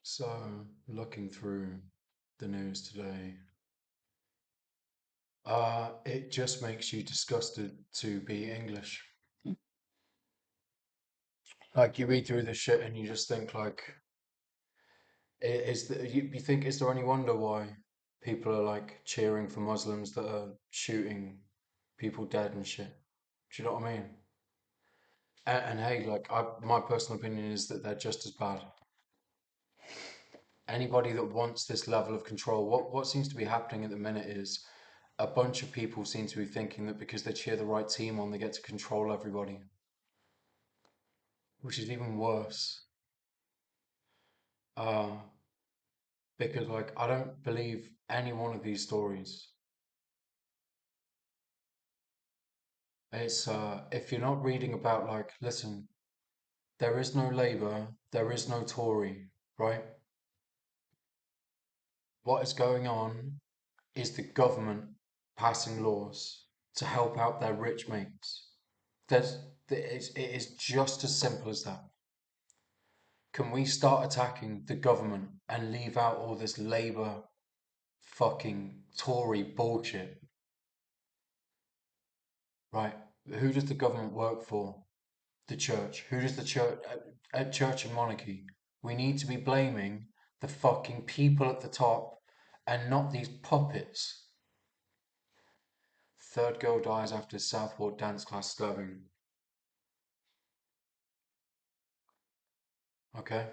So, looking through the news today, it just makes you disgusted to be English. Like you read through this shit and you just think like, you think is there any wonder why people are like cheering for Muslims that are shooting people dead and shit? Do you know what I mean? And hey, my personal opinion is that they're just as bad. Anybody that wants this level of control, what seems to be happening at the minute is a bunch of people seem to be thinking that because they cheer the right team on, they get to control everybody, which is even worse. Uh, because I don't believe any one of these stories. It's if you're not reading about listen, there is no Labour, there is no Tory, right? What is going on is the government passing laws to help out their rich mates. There's, it is just as simple as that. Can we start attacking the government and leave out all this Labour fucking Tory bullshit? Right? Who does the government work for? The church. Who does the church at church and monarchy? We need to be blaming the fucking people at the top and not these puppets. Third girl dies after Southport dance class stabbing. Okay?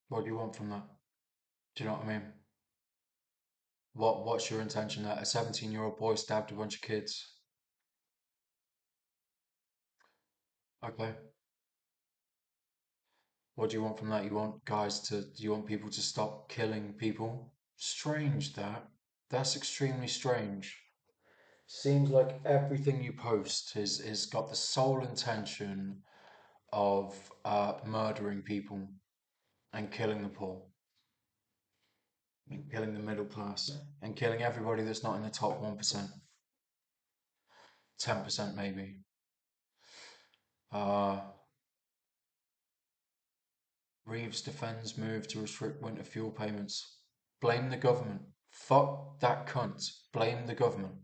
What do you want from that? Do you know what I mean? What's your intention there? A 17-year-old boy stabbed a bunch of kids. Okay. What do you want from that? Do you want people to stop killing people? Strange that. That's extremely strange. Seems like everything you post is got the sole intention of murdering people and killing the poor, and killing the middle class, and killing everybody that's not in the top 1%, 10% maybe. Uh, Reeves defends move to restrict winter fuel payments. Blame the government. Fuck that cunt. Blame the government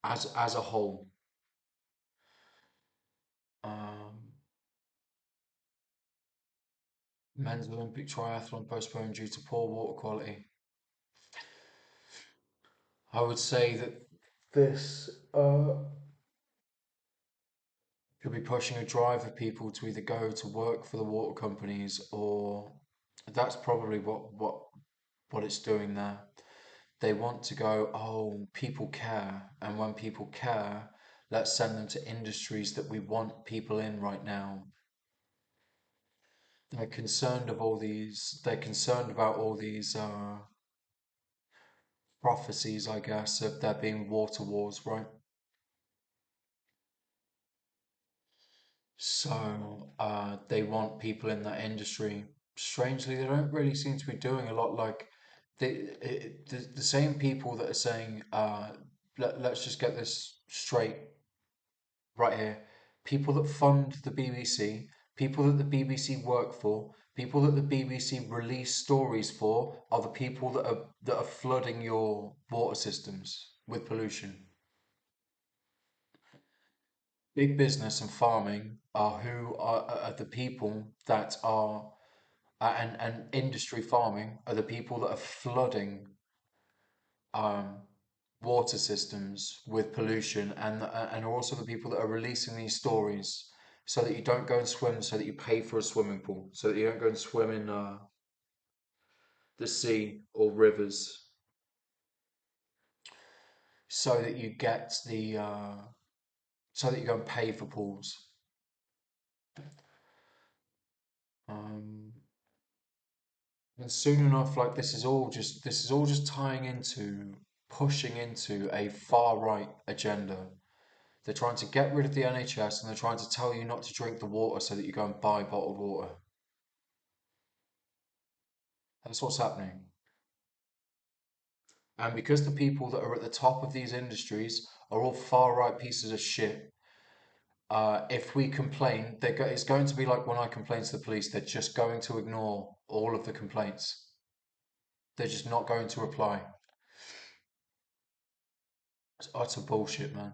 as a whole. Um, Men's Olympic triathlon postponed due to poor water quality. I would say that this could be pushing a drive of people to either go to work for the water companies, or that's probably what it's doing there. They want to go, oh, people care, and when people care, let's send them to industries that we want people in right now. They're concerned about all these prophecies, I guess, of there being water wars, right? So they want people in that industry. Strangely, they don't really seem to be doing a lot. The same people that are saying, let's just get this straight right here. People that fund the BBC, people that the BBC work for, people that the BBC release stories for, are the people that are flooding your water systems with pollution. Big business and farming are the people that are and industry farming are the people that are flooding um, water systems with pollution, and are also the people that are releasing these stories so that you don't go and swim, so that you pay for a swimming pool, so that you don't go and swim in the sea or rivers, so that you get the so that you go and pay for pools. Um, And soon enough, this is all just tying into pushing into a far right agenda. They're trying to get rid of the NHS, and they're trying to tell you not to drink the water so that you go and buy bottled water. That's what's happening. And because the people that are at the top of these industries are all far right pieces of shit, if we complain, it's going to be like when I complain to the police, they're just going to ignore all of the complaints. They're just not going to reply. It's utter bullshit, man.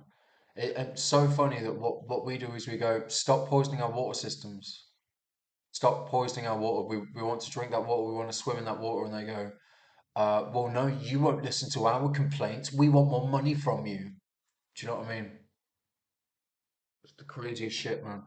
It's so funny that what we do is we go, stop poisoning our water systems. Stop poisoning our water. We want to drink that water. We want to swim in that water. And they go, well, no, you won't listen to our complaints. We want more money from you. Do you know what I mean? It's the craziest shit, man.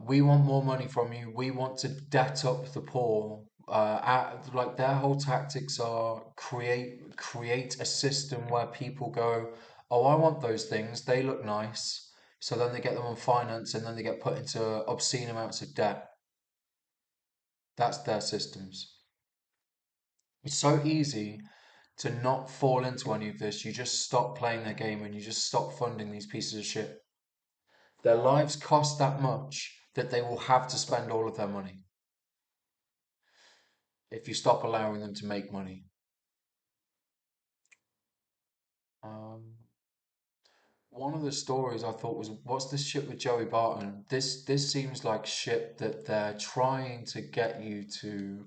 We want more money from you. We want to debt up the poor. Like their whole tactics are create a system where people go, oh, I want those things. They look nice. So then they get them on finance, and then they get put into obscene amounts of debt. That's their systems. It's so easy to not fall into any of this. You just stop playing their game and you just stop funding these pieces of shit. Their lives cost that much that they will have to spend all of their money if you stop allowing them to make money. Um, One of the stories I thought was, what's this shit with Joey Barton? This seems like shit that they're trying to get you to.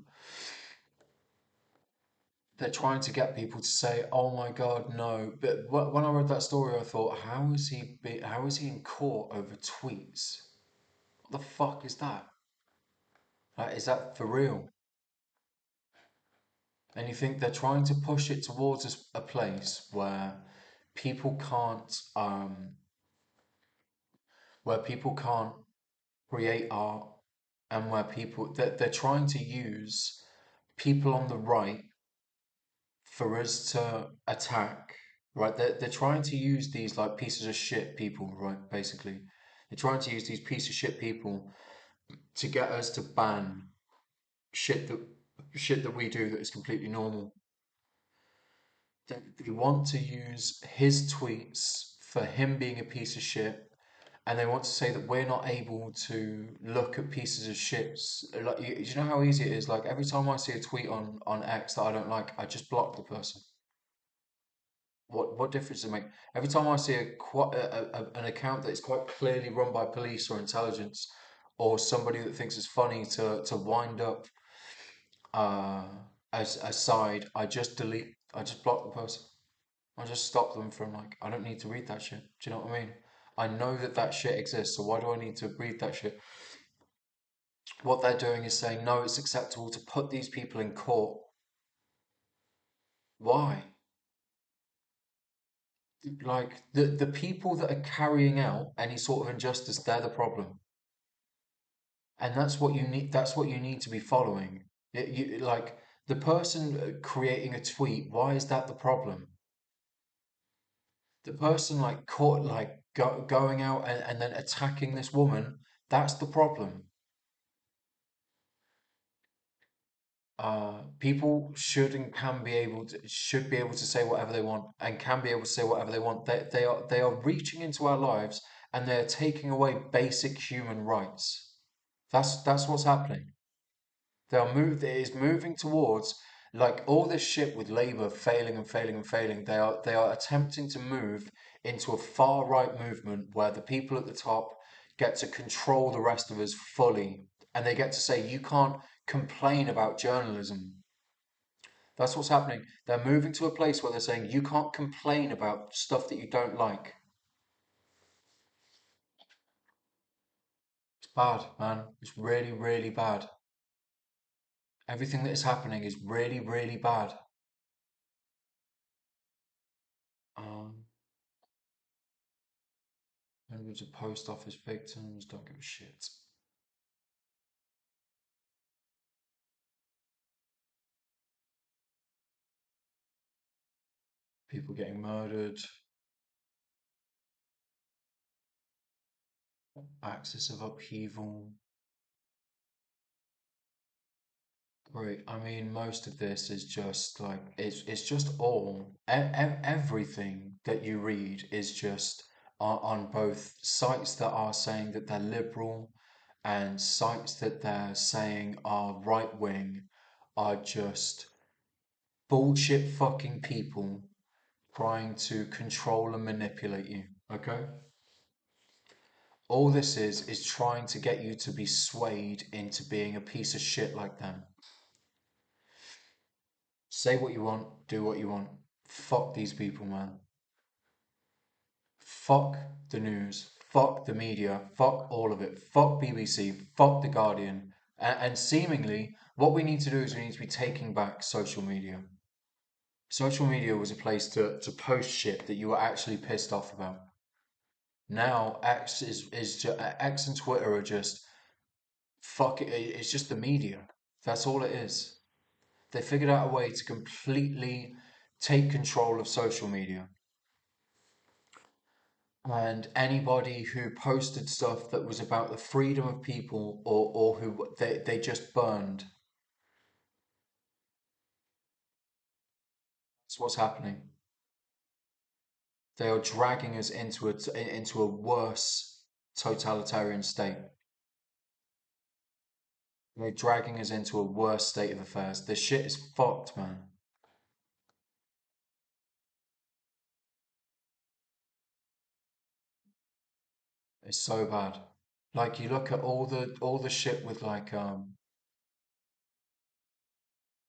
They're trying to get people to say, "Oh my God, no!" But when I read that story, I thought, how is he in court over tweets? What the fuck is that? Like, is that for real? And you think they're trying to push it towards a place people can't, um, where people can't create art, and where they're trying to use people on the right for us to attack, right? They're trying to use these like pieces of shit people, right? Basically, they're trying to use these pieces of shit people to get us to ban shit that shit that we do that is completely normal. They want to use his tweets for him being a piece of shit, and they want to say that we're not able to look at pieces of shits. Like, you know how easy it is. Like every time I see a tweet on X that I don't like, I just block the person. What difference does it make? Every time I see an account that is quite clearly run by police or intelligence, or somebody that thinks it's funny to wind up uh, as a side, I just delete. I just block the person. I just stop them from like. I don't need to read that shit. Do you know what I mean? I know that that shit exists, so why do I need to read that shit? What they're doing is saying no, it's acceptable to put these people in court. Why? Like the people that are carrying out any sort of injustice, they're the problem, and that's what you need. That's what you need to be following. Like the person creating a tweet. Why is that the problem? The person like caught like going out and then attacking this woman. That's the problem. People should and can be able to should be able to say whatever they want and can be able to say whatever they want. They are reaching into our lives and they are taking away basic human rights. That's what's happening. It is moving towards like all this shit with Labour failing and failing and failing. They are attempting to move into a far right movement where the people at the top get to control the rest of us fully, and they get to say you can't complain about journalism. That's what's happening. They're moving to a place where they're saying you can't complain about stuff that you don't like. It's bad, man. It's really, really bad. Everything that is happening is really, really bad. Um, Hundreds of post office victims don't give a shit. People getting murdered, axis of upheaval. Right, I mean, most of this is just like it's just everything that you read is just on both sites that are saying that they're liberal and sites that they're saying are right wing are just bullshit fucking people trying to control and manipulate you. Okay? All this is trying to get you to be swayed into being a piece of shit like them. Say what you want, do what you want. Fuck these people, man. Fuck the news. Fuck the media. Fuck all of it. Fuck BBC. Fuck The Guardian. And seemingly, what we need to do is we need to be taking back social media. Social media was a place to post shit that you were actually pissed off about. Now X and Twitter are just fuck it. It's just the media. That's all it is. They figured out a way to completely take control of social media. And anybody who posted stuff that was about the freedom of people or who they just burned. That's what's happening. They are dragging us into a worse totalitarian state. They're dragging us into a worse state of affairs. This shit is fucked, man. It's so bad. Like you look at all the shit with like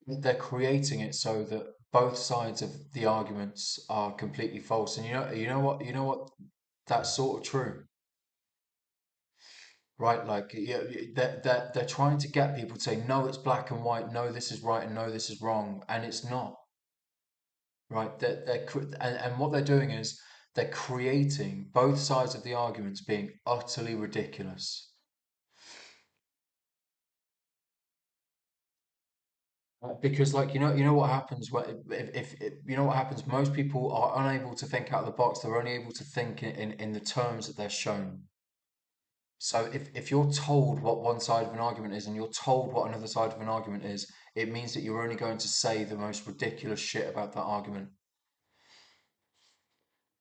they're creating it so that both sides of the arguments are completely false. And you know what that's sort of true, right? Like yeah, they're trying to get people to say no, it's black and white, no, this is right, and no, this is wrong, and it's not, right? And what they're doing is they're creating both sides of the arguments being utterly ridiculous. Because like you know what happens if you know what happens, most people are unable to think out of the box. They're only able to think in the terms that they're shown. So if you're told what one side of an argument is and you're told what another side of an argument is, it means that you're only going to say the most ridiculous shit about that argument.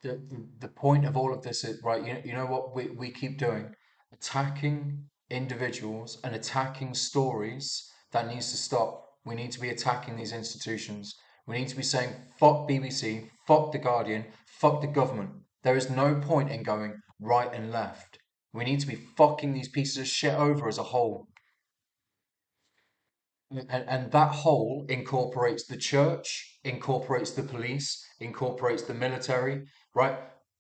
The point of all of this is right. You know what we keep doing, attacking individuals and attacking stories. That needs to stop. We need to be attacking these institutions. We need to be saying fuck BBC, fuck the Guardian, fuck the government. There is no point in going right and left. We need to be fucking these pieces of shit over as a whole. And that whole incorporates the church, incorporates the police, incorporates the military, right?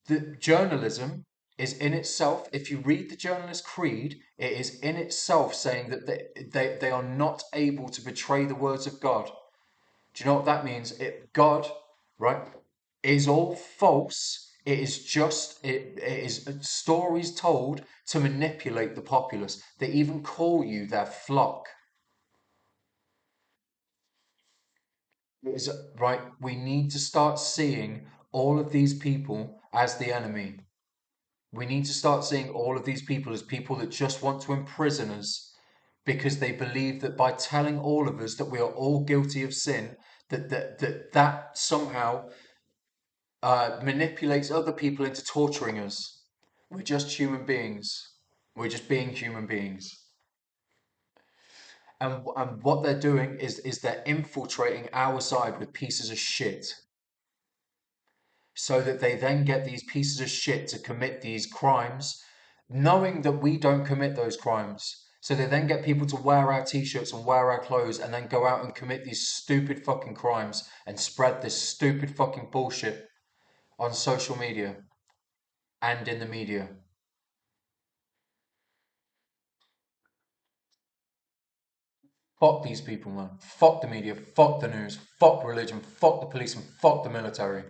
The journalism is in itself, if you read the journalist creed, it is in itself saying that they are not able to betray the words of God. Do you know what that means? God, right, is all false. It is just it is stories told to manipulate the populace. They even call you their flock. Is right. We need to start seeing all of these people as the enemy. We need to start seeing all of these people as people that just want to imprison us because they believe that by telling all of us that we are all guilty of sin, that somehow manipulates other people into torturing us. We're just human beings. We're just being human beings. And what they're doing is they're infiltrating our side with pieces of shit so that they then get these pieces of shit to commit these crimes, knowing that we don't commit those crimes. So they then get people to wear our t-shirts and wear our clothes and then go out and commit these stupid fucking crimes and spread this stupid fucking bullshit on social media and in the media. Fuck these people, man. Fuck the media. Fuck the news. Fuck religion. Fuck the police and fuck the military.